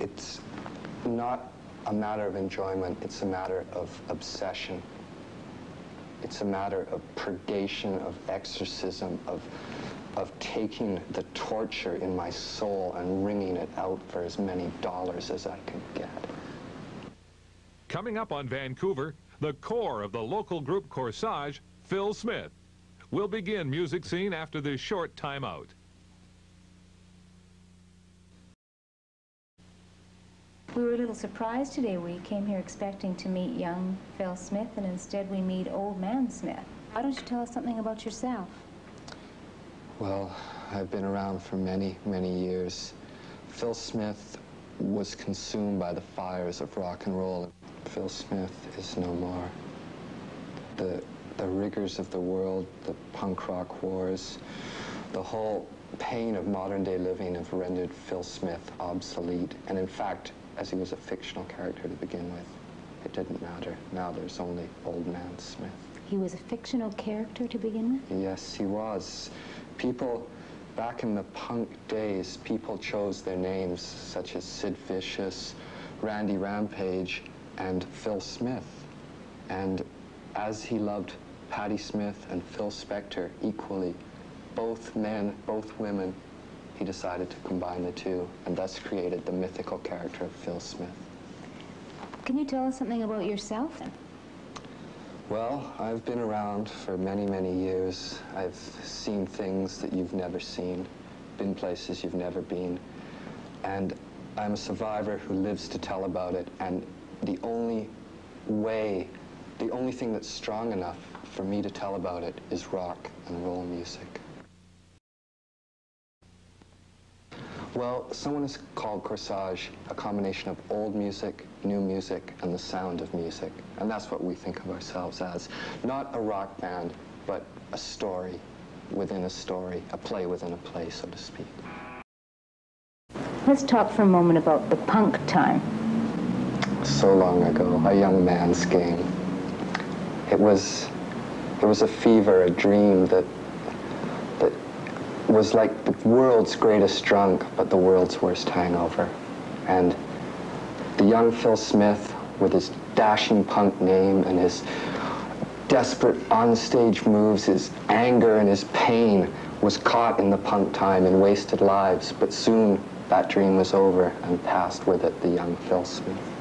it's not a matter of enjoyment, it's a matter of obsession. It's a matter of purgation, of exorcism, of taking the torture in my soul and wringing it out for as many dollars as I could get. Coming up on Vancouver, the core of the local group Corsage, Phil Smith. We'll begin Music Scene after this short timeout. We were a little surprised today. We came here expecting to meet young Phil Smith, and instead we meet old man Smith. Why don't you tell us something about yourself? Well, I've been around for many, many years. Phil Smith was consumed by the fires of rock and roll. Phil Smith is no more. The rigors of the world, the punk rock wars, the whole pain of modern-day living have rendered Phil Smith obsolete. And in fact, as he was a fictional character to begin with, it didn't matter. Now there's only Old Man Smith. He was a fictional character to begin with? Yes, he was. People, back in the punk days, people chose their names, such as Sid Vicious, Randy Rampage, and Phil Smith. And as he loved Patti Smith and Phil Spector equally, both men, both women, he decided to combine the two, and thus created the mythical character of Phil Smith. Can you tell us something about yourself? Well, I've been around for many, many years. I've seen things that you've never seen, been places you've never been, and I'm a survivor who lives to tell about it, and the only thing that's strong enough for me to tell about it is rock and roll music. Well, someone has called Corsage a combination of old music, new music, and the sound of music. And that's what we think of ourselves as. Not a rock band, but a story within a story, a play within a play, so to speak. Let's talk for a moment about the punk time. So long ago, a young man's game. It was a fever, a dream that was like the world's greatest drunk, but the world's worst hangover. And the young Phil Smith, with his dashing punk name and his desperate onstage moves, his anger and his pain, was caught in the punk time and wasted lives. But soon that dream was over, and passed with it the young Phil Smith.